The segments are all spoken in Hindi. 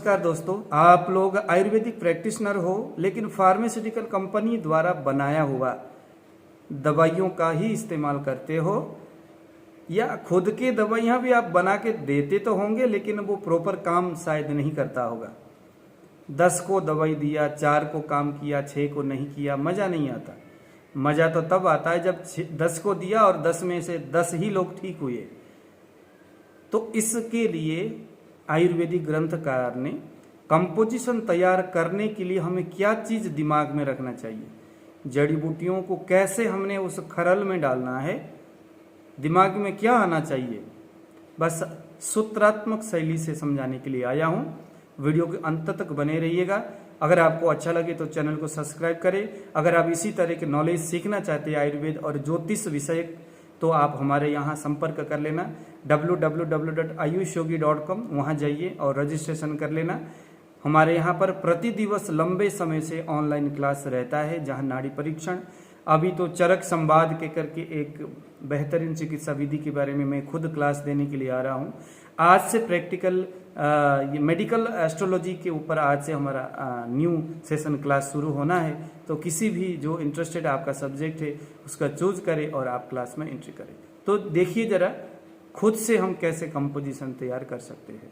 नमस्कार दोस्तों, आप लोग आयुर्वेदिक प्रैक्टिशनर हो लेकिन फार्मास्यूटिकल कंपनी द्वारा बनाया हुआ दवाइयों का ही इस्तेमाल करते हो या खुद के दवाइयाँ भी आप बना के देते तो होंगे लेकिन वो प्रॉपर काम शायद नहीं करता होगा। 10 को दवाई दिया, 4 को काम किया, 6 को नहीं किया, मज़ा नहीं आता। मज़ा तो तब आता है जब 10 को दिया और 10 में से 10 ही लोग ठीक हुए। तो इसके लिए आयुर्वेदिक ग्रंथकार ने कंपोजिशन तैयार करने के लिए हमें क्या चीज़ दिमाग में रखना चाहिए, जड़ी बूटियों को कैसे हमने उस खरल में डालना है, दिमाग में क्या आना चाहिए, बस सूत्रात्मक शैली से समझाने के लिए आया हूँ। वीडियो के अंत तक बने रहिएगा। अगर आपको अच्छा लगे तो चैनल को सब्सक्राइब करें। अगर आप इसी तरह के नॉलेज सीखना चाहते हैं आयुर्वेद और ज्योतिष विषय तो आप हमारे यहाँ संपर्क कर लेना www.ayushyogi.com, वहाँ जाइए और रजिस्ट्रेशन कर लेना। हमारे यहाँ पर प्रति दिवस लंबे समय से ऑनलाइन क्लास रहता है, जहाँ नाड़ी परीक्षण, अभी तो चरक संवाद के करके एक बेहतरीन चिकित्सा विधि के बारे में मैं खुद क्लास देने के लिए आ रहा हूँ। आज से प्रैक्टिकल मेडिकल एस्ट्रोलॉजी के ऊपर आज से हमारा न्यू सेशन क्लास शुरू होना है। तो किसी भी जो इंटरेस्टेड आपका सब्जेक्ट है उसका चूज करें और आप क्लास में एंट्री करें। तो देखिए जरा खुद से हम कैसे कंपोजिशन तैयार कर सकते हैं।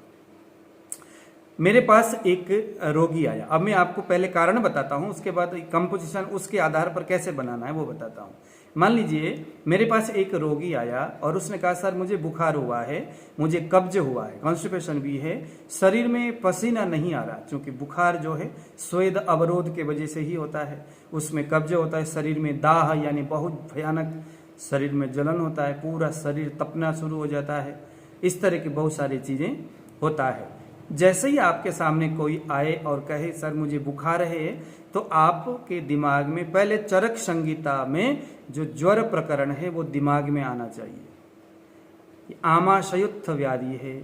मेरे पास एक रोगी आया। अब मैं आपको पहले कारण बताता हूँ, उसके बाद कंपोजिशन उसके आधार पर कैसे बनाना है वो बताता हूँ। मान लीजिए मेरे पास एक रोगी आया और उसने कहा सर मुझे बुखार हुआ है, मुझे कब्ज हुआ है, कॉन्स्टिपेशन भी है, शरीर में पसीना नहीं आ रहा, क्योंकि बुखार जो है स्वेद अवरोध के वजह से ही होता है। उसमें कब्ज होता है, शरीर में दाह यानी बहुत भयानक शरीर में जलन होता है, पूरा शरीर तपना शुरू हो जाता है, इस तरह की बहुत सारी चीज़ें होता है। जैसे ही आपके सामने कोई आए और कहे सर मुझे बुखार है, तो आपके दिमाग में पहले चरक संहिता में जो ज्वर प्रकरण है वो दिमाग में आना चाहिए। आमाशयुत्थ व्याधि है,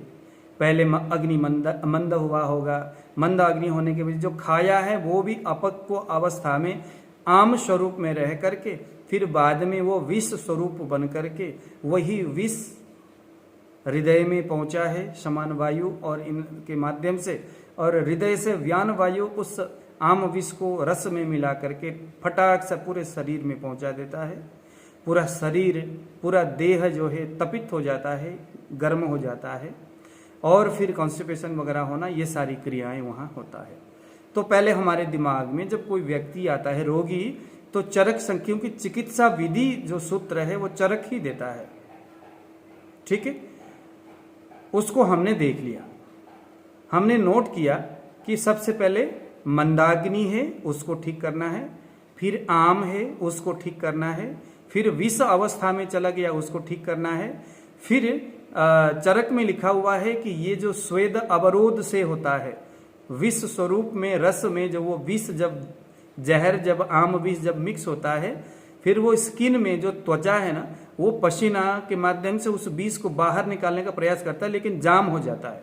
पहले अग्नि मंद हुआ होगा, मंद अग्नि होने के वजह जो खाया है वो भी अपक्व अवस्था में आम स्वरूप में रह करके फिर बाद में वो विष स्वरूप बन करके वही विष हृदय में पहुंचा है समान वायु और इनके माध्यम से, और हृदय से व्यान वायु उस आम विष को रस में मिला करके फटाक से पूरे शरीर में पहुंचा देता है। पूरा शरीर, पूरा देह जो है तपित हो जाता है, गर्म हो जाता है, और फिर कॉन्स्टिपेशन वगैरह होना, ये सारी क्रियाएं वहाँ होता है। तो पहले हमारे दिमाग में जब कोई व्यक्ति आता है रोगी, तो चरक संख्यों की चिकित्सा विधि जो सूत्र है वो चरक ही देता है, ठीक है। उसको हमने देख लिया, हमने नोट किया कि सबसे पहले मंदाग्नि है उसको ठीक करना है, फिर आम है उसको ठीक करना है, फिर विष अवस्था में चला गया उसको ठीक करना है, फिर चरक में लिखा हुआ है कि ये जो स्वेद अवरोध से होता है विष स्वरूप में रस में, जो वो विष जब जहर जब आम विष जब मिक्स होता है फिर वो स्किन में जो त्वचा है ना वो पसीना के माध्यम से उस विष को बाहर निकालने का प्रयास करता है, लेकिन जाम हो जाता है।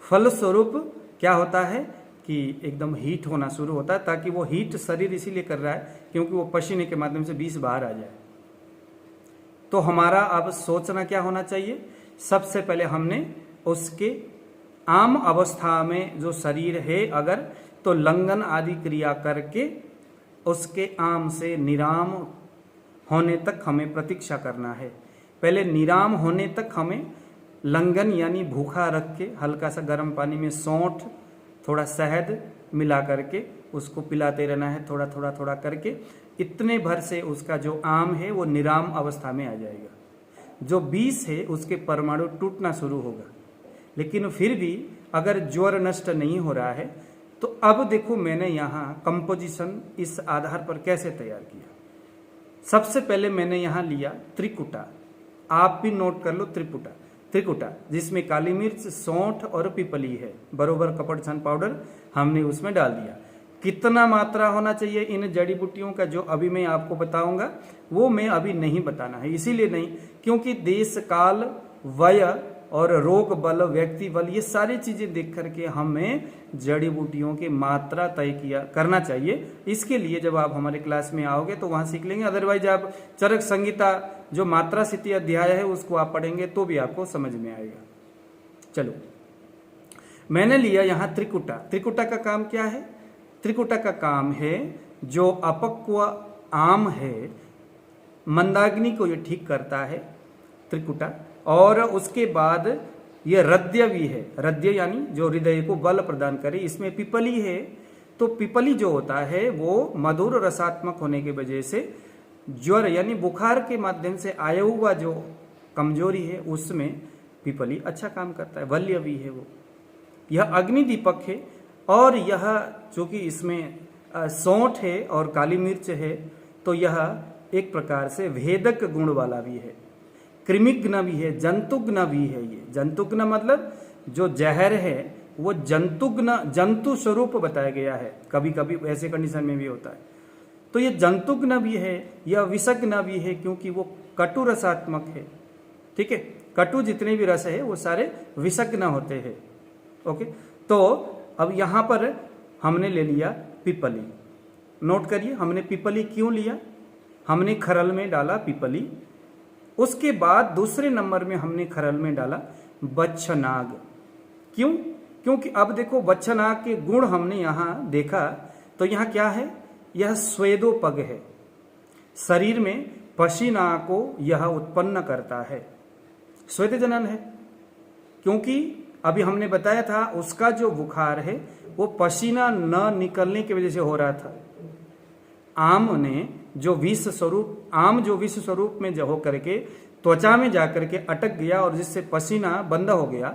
फलस्वरूप क्या होता है कि एकदम हीट होना शुरू होता है, ताकि वो हीट शरीर इसीलिए कर रहा है क्योंकि वो पसीने के माध्यम से विष बाहर आ जाए। तो हमारा अब सोचना क्या होना चाहिए, सबसे पहले हमने उसके आम अवस्था में जो शरीर है अगर, तो लंघन आदि क्रिया करके उसके आम से निराम होने तक हमें प्रतीक्षा करना है। पहले निराम होने तक हमें लंघन यानी भूखा रख के हल्का सा गर्म पानी में सौंठ थोड़ा शहद मिला करके उसको पिलाते रहना है, थोड़ा थोड़ा थोड़ा करके, इतने भर से उसका जो आम है वो निराम अवस्था में आ जाएगा। जो विष है उसके परमाणु टूटना शुरू होगा। लेकिन फिर भी अगर ज्वर नष्ट नहीं हो रहा है तो अब देखो मैंने यहाँ कंपोजिशन इस आधार पर कैसे तैयार किया। सबसे पहले मैंने यहाँ लिया त्रिकुटा, आप भी नोट कर लो त्रिकुटा, जिसमें काली मिर्च, सौंठ और पिपली है, बरोबर कपड़छन पाउडर हमने उसमें डाल दिया। कितना मात्रा होना चाहिए इन जड़ी बूटियों का जो अभी मैं आपको बताऊंगा वो मैं अभी नहीं बताना है, इसीलिए नहीं क्योंकि देश काल वय और रोग बल व्यक्ति बल ये सारी चीजें देख करके हमें जड़ी बूटियों की मात्रा तय करना चाहिए। इसके लिए जब आप हमारे क्लास में आओगे तो वहां सीख लेंगे, अदरवाइज आप चरक संहिता जो मात्रा स्थिति अध्याय है उसको आप पढ़ेंगे तो भी आपको समझ में आएगा। चलो मैंने लिया यहाँ त्रिकुटा। त्रिकुटा का काम क्या है? त्रिकुटा का काम है जो अपक्व आम है, मंदाग्नि को ये ठीक करता है त्रिकुटा। और उसके बाद ये रद्य भी है। रद्य यानी जो हृदय को बल प्रदान करे। इसमें पिपली है, तो पिपली जो होता है वो मधुर रसात्मक होने की वजह से ज्वर यानी बुखार के माध्यम से आया हुआ जो कमजोरी है उसमें पिपली अच्छा काम करता है। वल्य भी है वो। यह अग्नि दीपक है। और यह चूंकि इसमें सौंठ है और काली मिर्च है, तो यह एक प्रकार से भेदक गुण वाला भी है। कृमिघ्न भी है, जंतुघ्न भी है। ये जंतुघ्न मतलब जो जहर है वो जंतुघ्न, जंतु स्वरूप बताया गया है। कभी कभी ऐसे कंडीशन में भी होता है। तो ये जंतुघ्न भी है, यह विषघ्न भी है, क्योंकि वो कटु रसात्मक है। ठीक है, कटु जितने भी रस है वो सारे विषघ्न होते हैं। ओके, तो अब यहां पर हमने ले लिया पिपली। नोट करिए, हमने पिपली क्यों लिया? हमने खरल में डाला पिपली। उसके बाद दूसरे नंबर में हमने खरल में डाला बच्छनाग। क्यों? क्योंकि अब देखो बच्छनाग के गुण हमने यहां देखा, तो यहां क्या है? यह स्वेदोपग है। शरीर में पसीना को यह उत्पन्न करता है, स्वेद जनन है। क्योंकि अभी हमने बताया था उसका जो बुखार है वो पसीना न निकलने की वजह से हो रहा था। आम ने जो विष स्वरूप, आम जो विष स्वरूप में जो हो करके त्वचा में जाकर के अटक गया और जिससे पसीना बंद हो गया,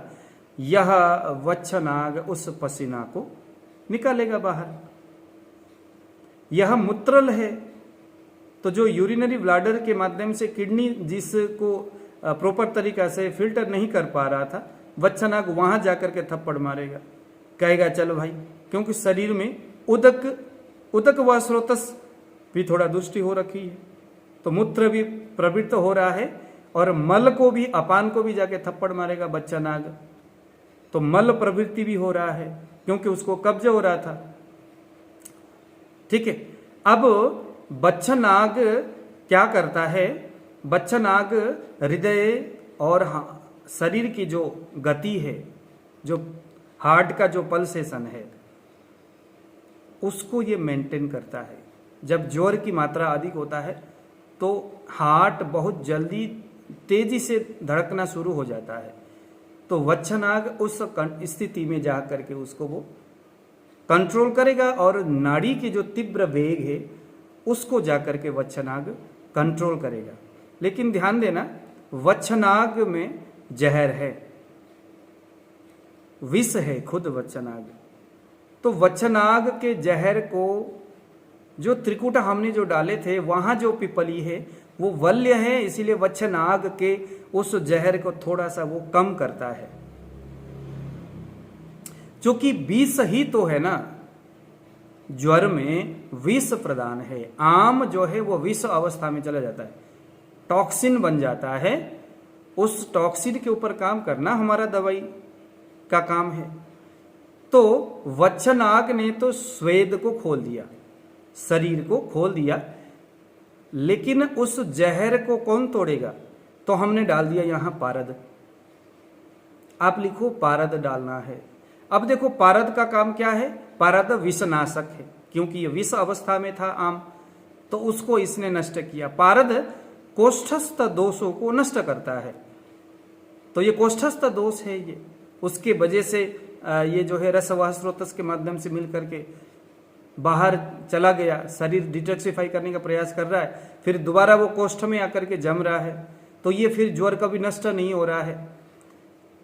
यह वच्छनाग उस पसीना को निकालेगा बाहर। यह मूत्रल है, तो जो यूरिनरी ब्लैडर के माध्यम से किडनी जिसको प्रॉपर तरीका से फिल्टर नहीं कर पा रहा था, वच्छनाग वहां जाकर के थप्पड़ मारेगा, कहेगा चलो भाई। क्योंकि शरीर में उदक व स्रोतस भी थोड़ा दुष्टि हो रखी है, तो मूत्र भी प्रवृत्त हो रहा है और मल को भी, अपान को भी जाके थप्पड़ मारेगा बच्छनाग। तो मल प्रवृत्ति भी हो रहा है क्योंकि उसको कब्ज हो रहा था। ठीक है, अब बच्छनाग क्या करता है? बच्छनाग हृदय और शरीर की जो गति है, जो हार्ट का जो पल्सेशन है, उसको ये मेंटेन करता है। जब ज्वर की मात्रा अधिक होता है तो हार्ट बहुत जल्दी तेजी से धड़कना शुरू हो जाता है। तो वच्छनाग उस स्थिति में जा करके उसको वो कंट्रोल करेगा और नाड़ी की जो तीव्र वेग है उसको जाकर के वच्छनाग कंट्रोल करेगा। लेकिन ध्यान देना, वच्छनाग में जहर है, विष है खुद वच्छनाग। तो वच्छनाग के जहर को जो त्रिकुटा हमने जो डाले थे वहां जो पिपली है वो वल्य है, इसीलिए वच्छनाग के उस जहर को थोड़ा सा वो कम करता है। क्योंकि विष ही तो है ना, ज्वर में विष प्रदान है। आम जो है वो विष अवस्था में चला जाता है, टॉक्सिन बन जाता है। उस टॉक्सिन के ऊपर काम करना हमारा दवाई का काम है। तो वच्छनाग ने तो स्वेद को खोल दिया, शरीर को खोल दिया, लेकिन उस जहर को कौन तोड़ेगा? तो हमने डाल दिया यहां पारद। आप लिखो पारद डालना है। अब देखो पारद का काम क्या है? पारद विषनाशक है, क्योंकि ये विष अवस्था में था आम, तो उसको इसने नष्ट किया। पारद कोष्ठस्थ दोषों को नष्ट करता है। तो ये कोष्ठस्थ दोष है, ये उसके वजह से ये जो है रसवाह स्रोतस के माध्यम से मिल करके बाहर चला गया, शरीर डिटॉक्सिफाई करने का प्रयास कर रहा है, फिर दोबारा वो कोष्ठ में आकर के जम रहा है। तो ये फिर ज्वर कभी नष्ट नहीं हो रहा है,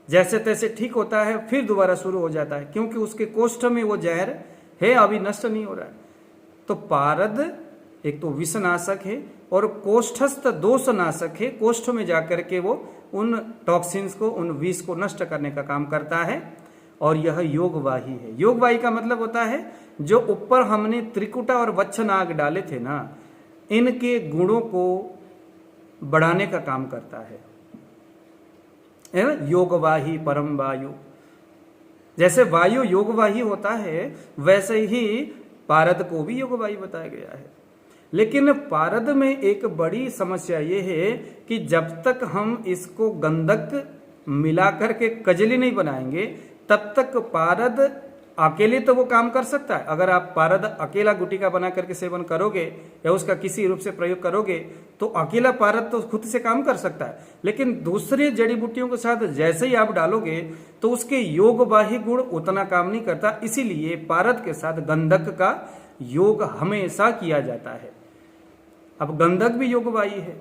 जैसे तैसे ठीक होता है फिर दोबारा शुरू हो जाता है, क्योंकि उसके कोष्ठ में वो जहर है, अभी नष्ट नहीं हो रहा है। तो पारद एक तो विषनाशक है और कोष्ठस्थ दोषनाशक है। कोष्ठ में जाकर के वो उन टॉक्सिन्स को, उन विष को नष्ट करने का काम करता है। और यह योगवाही है। योगवाही का मतलब होता है जो ऊपर हमने त्रिकुटा और वच्छनाग डाले थे ना, इनके गुणों को बढ़ाने का काम करता है ना। योगवाही परम वायु, जैसे वायु योगवाही होता है वैसे ही पारद को भी योगवाही बताया गया है। लेकिन पारद में एक बड़ी समस्या ये है कि जब तक हम इसको गंधक मिलाकर के कजली नहीं बनाएंगे तब तक पारद अकेले तो वो काम कर सकता है। अगर आप पारद अकेला गुटिका बना करके सेवन करोगे या उसका किसी रूप से प्रयोग करोगे तो अकेला पारद तो खुद से काम कर सकता है, लेकिन दूसरे जड़ी बूटियों के साथ जैसे ही आप डालोगे तो उसके योगवाही गुण उतना काम नहीं करता। इसीलिए पारद के साथ गंधक का योग हमेशा किया जाता है। अब गंधक भी योगवाही है।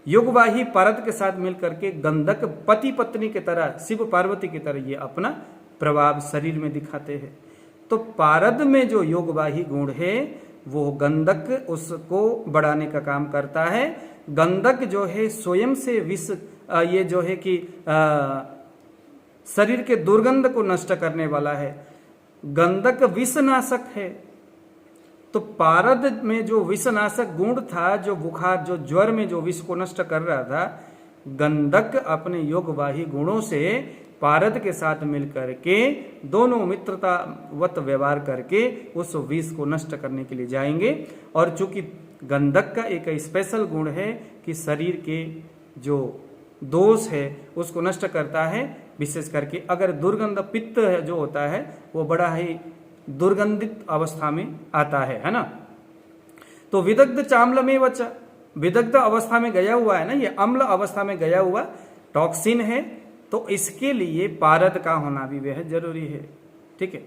योगवाही पारद के साथ मिलकर के गंधक पति पत्नी की तरह, शिव पार्वती की तरह ये अपना प्रभाव शरीर में दिखाते हैं। तो पारद में जो योगवाही गुण है वो गंधक उसको बढ़ाने का काम करता है। गंधक जो है स्वयं से विष, ये जो है कि शरीर के दुर्गंध को नष्ट करने वाला है। गंधक विषनाशक है। तो पारद में जो विषनाशक गुण था, जो बुखार, जो ज्वर में जो विष को नष्ट कर रहा था, गंधक अपने योगवाही गुणों से पारद के साथ मिलकर के दोनों मित्रतावत व्यवहार करके उस विष को नष्ट करने के लिए जाएंगे। और चूंकि गंधक का एक स्पेशल गुण है कि शरीर के जो दोष है उसको नष्ट करता है। विशेष करके अगर दुर्गंध पित्त जो होता है वो बड़ा ही दुर्गंधित अवस्था में आता है ना। तो विदग्ध चाम्ल में वच, विदग्ध अवस्था में गया हुआ है ना, ये अम्ल अवस्था में गया हुआ टॉक्सिन है, तो इसके लिए पारद का होना भी बेहद जरूरी है। ठीक है।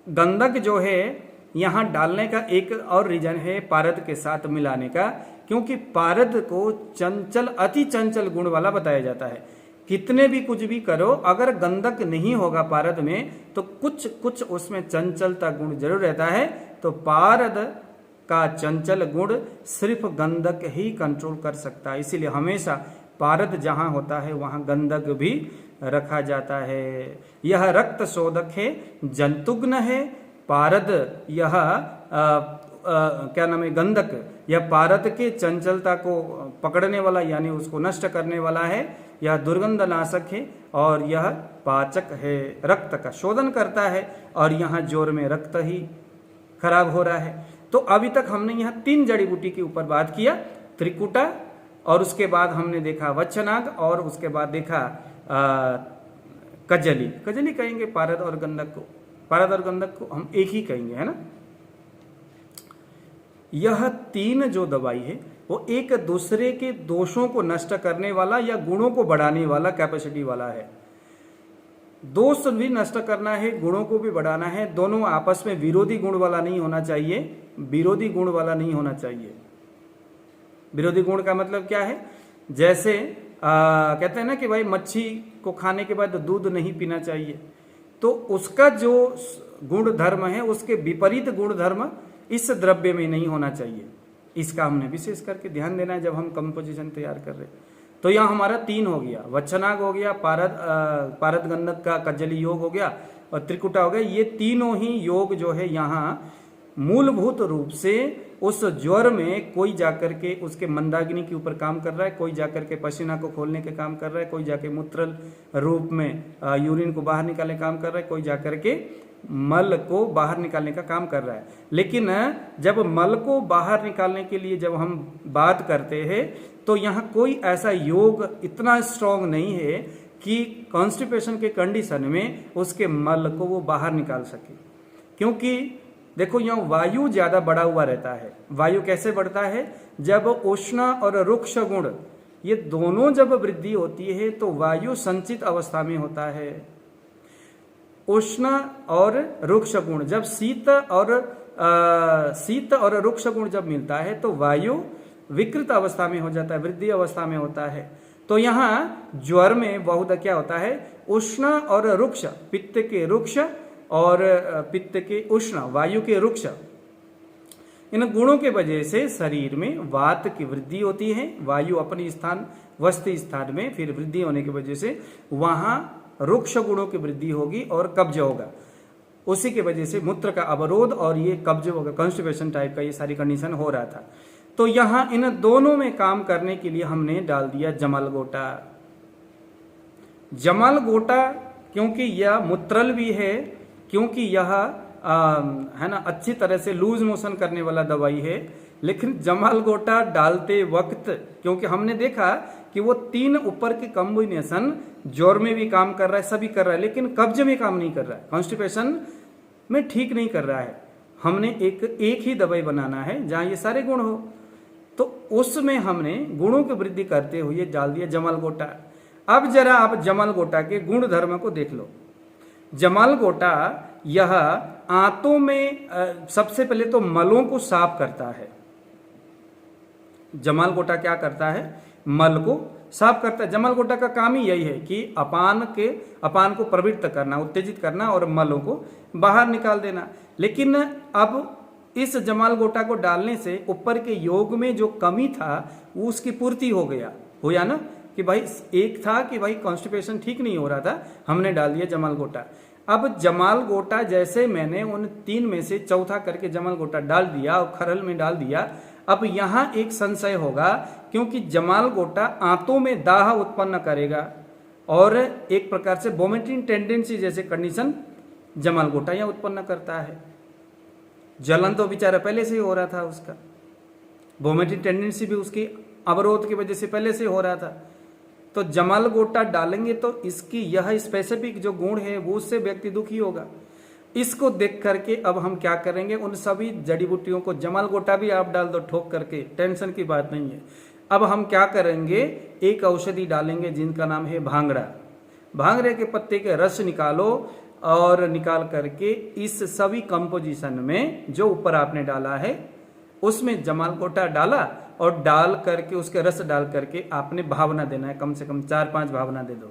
गंधक जो है यहां डालने का एक और रीजन है पारद के साथ मिलाने का, क्योंकि पारद को चंचल, अति चंचल गुण वाला बताया जाता है। कितने भी कुछ भी करो, अगर गंधक नहीं होगा पारद में तो कुछ कुछ उसमें चंचलता गुण जरूर रहता है। तो पारद का चंचल गुण सिर्फ गंधक ही कंट्रोल कर सकता है। इसीलिए हमेशा पारद जहां होता है वहां गंधक भी रखा जाता है। यह रक्त शोधक है, जंतुग्न है। पारद यह क्या नाम है, गंधक, यह पारद के चंचलता को पकड़ने वाला यानी उसको नष्ट करने वाला है। यह दुर्गंध नाशक है और यह पाचक है, रक्त का शोधन करता है। और यहाँ जोर में रक्त ही खराब हो रहा है। तो अभी तक हमने यहाँ 3 जड़ी बूटी के ऊपर बात किया, त्रिकुटा, और उसके बाद हमने देखा वच्छनाग, और उसके बाद देखा कजली। कजली कहेंगे पारद और गंधक को, पारद और गंधक को हम एक ही कहेंगे, है ना। यह 3 जो दवाई है वो एक दूसरे के दोषों को नष्ट करने वाला या गुणों को बढ़ाने वाला कैपेसिटी वाला है। दोष भी नष्ट करना है, गुणों को भी बढ़ाना है। दोनों आपस में विरोधी गुण वाला नहीं होना चाहिए, विरोधी गुण वाला नहीं होना चाहिए। विरोधी गुण का मतलब क्या है? जैसे कहते हैं ना कि भाई मच्छी को खाने के बाद दूध नहीं पीना चाहिए, तो उसका जो गुण धर्म है उसके विपरीत गुण धर्म इस द्रव्य में नहीं होना चाहिए। इसका हमने विशेष करके ध्यान देना है जब हम कंपोजिशन तैयार कर रहे हैं। तो यहाँ हमारा 3 हो गया, वच्छनाग हो गया, पारद गंधक का कजली योग हो गया और त्रिकुटा हो गया। ये तीनों ही योग जो है यहाँ मूलभूत रूप से उस ज्वर में कोई जाकर के उसके मंदाग्नि के ऊपर काम कर रहा है, कोई जाकर के पसीना को खोलने के काम कर रहा है, कोई जाके मूत्र रूप में यूरिन को बाहर निकालने का काम कर रहा है, कोई जाकर के मल को बाहर निकालने का काम कर रहा है। लेकिन जब मल को बाहर निकालने के लिए जब हम बात करते हैं तो यहाँ कोई ऐसा योग इतना स्ट्रांग नहीं है कि कॉन्स्टिपेशन के कंडीशन में उसके मल को वो बाहर निकाल सके। क्योंकि देखो यहाँ वायु ज्यादा बढ़ा हुआ रहता है। वायु कैसे बढ़ता है? जब उष्ण और रुक्ष गुण ये दोनों जब वृद्धि होती है तो वायु संचित अवस्था में होता है। उष्ण और रुक्ष गुण जब शीत और रुक्ष गुण जब मिलता है तो वायु विकृत अवस्था में हो जाता है, वृद्धि अवस्था में होता है। तो यहाँ ज्वर में बहुत क्या होता है? उष्ण और रुक्ष, पित्त के रुक्ष और पित्त के उष्ण, वायु के रुक्ष, इन गुणों के वजह से शरीर में वात की वृद्धि होती है। वायु अपनी स्थान वस्ती स्थान में फिर वृद्धि होने की वजह से वहां रुक्ष गुणों की वृद्धि होगी और कब्ज होगा। उसी के वजह से मूत्र का अवरोध और ये कब्ज होगा, कॉन्स्टिपेशन टाइप का ये सारी कंडीशन हो रहा था। तो यहाँ इन दोनों में काम करने के लिए हमने डाल दिया जमलगोटा। जमलगोटा क्योंकि यह मूत्रल भी है, क्योंकि यह है ना अच्छी तरह से लूज मोशन करने वाला दवाई है। लेकिन जमलगोटा डालते वक्त क्योंकि हमने देखा कि वो 3 ऊपर के कॉम्बिनेशन जोर में भी काम कर रहा है, सभी कर रहा है, लेकिन कब्ज में काम नहीं कर रहा है, कॉन्स्टिपेशन में ठीक नहीं कर रहा है। हमने एक ही दवाई बनाना है जहां ये सारे गुण हो, तो उसमें हमने गुणों की वृद्धि करते हुए डाल दिया जमल गोटा। अब जरा आप जमल गोटा के गुण धर्म को देख लो। जमल गोटा यह आंतों में सबसे पहले तो मलों को साफ करता है। जमल गोटा क्या करता है? मल को साफ करता है। जमल गोटा का काम ही यही है कि अपान को प्रवृत्त करना, उत्तेजित करना और मलों को बाहर निकाल देना। लेकिन अब इस जमल गोटा को डालने से ऊपर के योग में जो कमी था वो उसकी पूर्ति हो गया ना, कि भाई एक था कि भाई कॉन्स्टिपेशन ठीक नहीं हो रहा था, हमने डाल दिया जमल गोटा। अब जमल गोटा जैसे मैंने उन 3 में से चौथा करके जमल गोटा डाल दिया और खरल में डाल दिया, अब यहां एक संशय होगा, क्योंकि जमल गोटा आंतों में दाह उत्पन्न करेगा और एक प्रकार से वोमिटिंग टेंडेंसी जैसे कंडीशन जमल गोटा यह उत्पन्न करता है। जलन तो बेचारा पहले से ही हो रहा था, उसका वोमिटिंग टेंडेंसी भी उसकी अवरोध की वजह से पहले से हो रहा था। तो जमल गोटा डालेंगे तो इसकी यह स्पेसिफिक जो गुण है वो उससे व्यक्ति दुखी होगा। इसको देख करके अब हम क्या करेंगे, उन सभी जड़ी बूटियों को, जमल गोटा भी आप डाल दो ठोक करके, टेंशन की बात नहीं है। अब हम क्या करेंगे, एक औषधि डालेंगे जिनका नाम है भांगड़ा। भांगड़े के पत्ते के रस निकालो और निकाल करके इस सभी कंपोजिशन में जो ऊपर आपने डाला है उसमें जमल गोटा डाला और डाल करके उसके रस डाल करके आपने भावना देना है, कम से कम 4-5 भावना दे दो।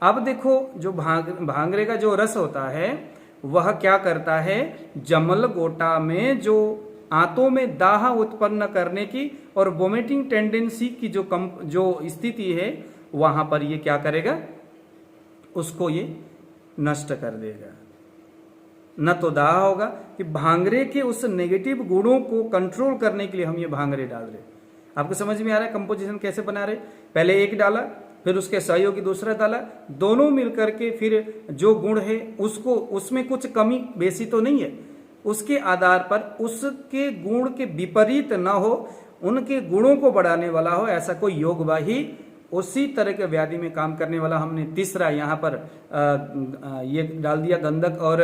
अब देखो जो भांगड़े का जो रस होता है वह क्या करता है, जमल गोटा में जो आंतों में दाह उत्पन्न करने की और वोमिटिंग टेंडेंसी की जो स्थिति है वहां पर ये क्या करेगा, उसको ये नष्ट कर देगा। न तो दाह होगा कि भांगड़े के उस नेगेटिव गुणों को कंट्रोल करने के लिए हम ये भांगड़े डाल रहे। आपको समझ में आ रहा है कंपोजिशन कैसे बना रहे? पहले एक डाला, फिर उसके सहयोगी दूसरा डाला, दोनों मिलकर के फिर जो गुण है उसको, उसमें कुछ कमी बेसी तो नहीं है, उसके आधार पर उसके गुण के विपरीत ना हो, उनके गुणों को बढ़ाने वाला हो, ऐसा कोई योगवाही उसी तरह के व्याधि में काम करने वाला हमने तीसरा यहाँ पर ये डाल दिया गंधक, और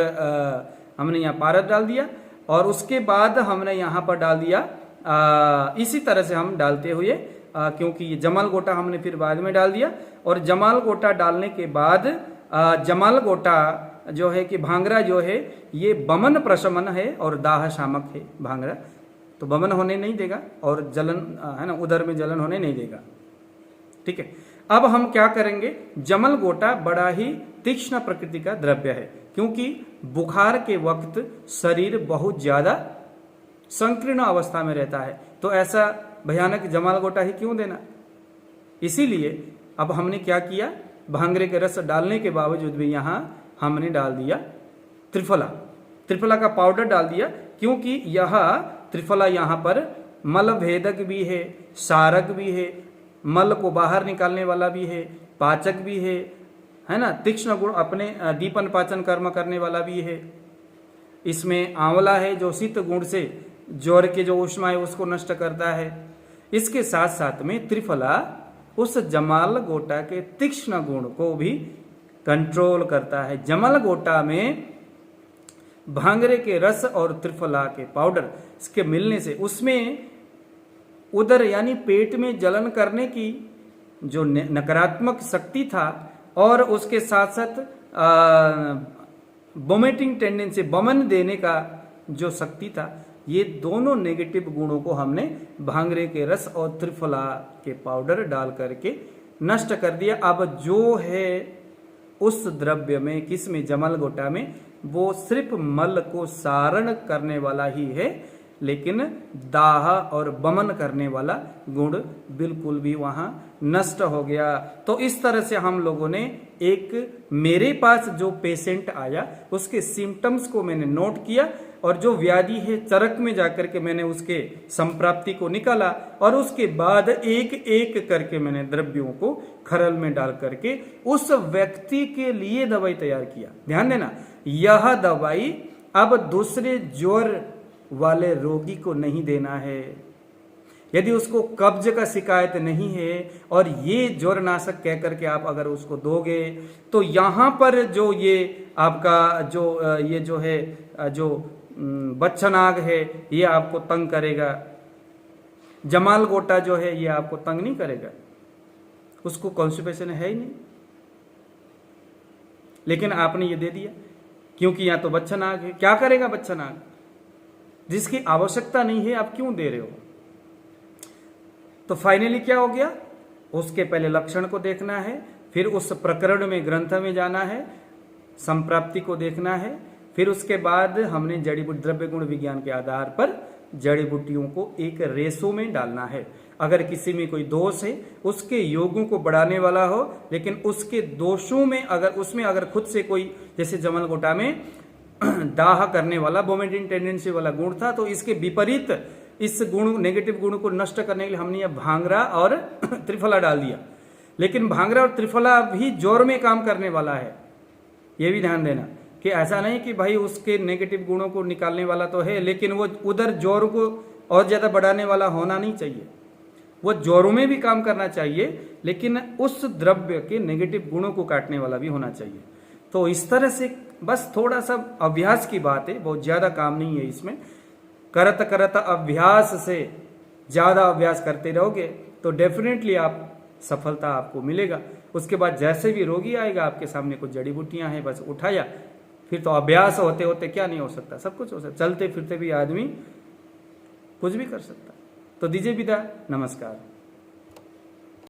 हमने यहाँ पारद डाल दिया, और उसके बाद हमने यहाँ पर डाल दिया इसी तरह से हम डालते हुए, क्योंकि ये जमल गोटा हमने फिर बाद में डाल दिया, और जमल गोटा डालने के बाद जमल गोटा जो है कि भांगड़ा जो है ये बमन प्रशमन है और दाह शामक है। भांगड़ा तो बमन होने नहीं देगा और जलन है ना, उदर में जलन होने नहीं देगा। ठीक है, अब हम क्या करेंगे, जमल गोटा बड़ा ही तीक्ष्ण प्रकृति का द्रव्य है, क्योंकि बुखार के वक्त शरीर बहुत ज्यादा संकीर्ण अवस्था में रहता है, तो ऐसा भयानक जमल गोटा ही क्यों देना। इसीलिए अब हमने क्या किया, भांगड़े के रस डालने के बावजूद भी यहां हमने डाल दिया त्रिफला का पाउडर डाल दिया, क्योंकि यह त्रिफला यहां पर मल भेदक भी है, सारक भी है, मल को बाहर निकालने वाला भी है, पाचक भी है ना, तीक्ष्ण गुण अपने दीपन पाचन कर्म करने वाला भी है। इसमें आंवला है जो शीत गुण से ज्वर के जो ऊष्मा है उसको नष्ट करता है। इसके साथ साथ में त्रिफला उस जमल गोटा के तीक्ष्ण गुण को भी कंट्रोल करता है। जमल गोटा में भांगड़े के रस और त्रिफला के पाउडर इसके मिलने से उसमें उदर यानी पेट में जलन करने की जो नकारात्मक शक्ति था और उसके साथ साथ वोमिटिंग टेंडेंसी, बमन देने का जो शक्ति था, ये दोनों नेगेटिव गुणों को हमने भांगड़े के रस और त्रिफला के पाउडर डाल करके नष्ट कर दिया। अब जो है उस द्रव्य में, किस में, जमल गोटा में, वो सिर्फ मल को सारण करने वाला ही है, लेकिन दाह और बमन करने वाला गुण बिल्कुल भी वहां नष्ट हो गया। तो इस तरह से हम लोगों ने एक, मेरे पास जो पेशेंट आया उसके सिम्टम्स को मैंने नोट किया और जो व्याधि है चरक में जाकर के मैंने उसके संप्राप्ति को निकाला और उसके बाद एक एक करके मैंने द्रव्यों को खरल में डाल करके उस व्यक्ति के लिए दवाई तैयार किया। ध्यान देना, यह दवाई अब दूसरे ज्वर वाले रोगी को नहीं देना है, यदि उसको कब्ज का शिकायत नहीं है और ये ज्वरनाशक कह करके आप अगर उसको दोगे तो यहाँ पर जो ये आपका जो ये जो है जो बच्चनाग है ये आपको तंग करेगा, जमाल गोटा जो है ये आपको तंग नहीं करेगा, उसको कॉन्स्टिपेशन है ही नहीं, लेकिन आपने ये दे दिया क्योंकि यहाँ तो बच्चनाग है। क्या करेगा बच्चनाग? जिसकी आवश्यकता नहीं है आप क्यों दे रहे हो? तो फाइनली क्या हो गया, उसके पहले लक्षण को देखना है, फिर उस प्रकरण में ग्रंथ में जाना है, संप्राप्ति को देखना है, फिर उसके बाद हमने जड़ी बूटी द्रव्य गुण विज्ञान के आधार पर जड़ी बूटियों को एक रेशो में डालना है। अगर किसी में कोई दोष है उसके योगों को बढ़ाने वाला हो, लेकिन उसके दोषों में अगर खुद से कोई, जैसे जमल गोटा में दाह करने वाला वोमिटिंग टेंडेंसी वाला गुण था, तो इसके विपरीत इस गुण नेगेटिव गुण को नष्ट करने के लिए हमने यह भांगरा और त्रिफला डाल दिया। लेकिन भांगरा और त्रिफला भी जोर में काम करने वाला है, यह भी ध्यान देना कि ऐसा नहीं कि भाई उसके नेगेटिव गुणों को निकालने वाला तो है, लेकिन वो उधर जोर को और ज्यादा बढ़ाने वाला होना नहीं चाहिए। वो जोरों में भी काम करना चाहिए, लेकिन उस द्रव्य के नेगेटिव गुणों को काटने वाला भी होना चाहिए। तो इस तरह से बस थोड़ा सा अभ्यास की बात है, बहुत ज्यादा काम नहीं है इसमें। करत करत अभ्यास से, ज्यादा अभ्यास करते रहोगे तो डेफिनेटली आप सफलता आपको मिलेगा। उसके बाद जैसे भी रोगी आएगा आपके सामने कुछ जड़ी बूटियां हैं, बस उठाया, फिर तो अभ्यास होते होते क्या नहीं हो सकता, सब कुछ हो सकता। चलते फिरते भी आदमी कुछ भी कर सकता। तो दीजिए विदा, नमस्कार।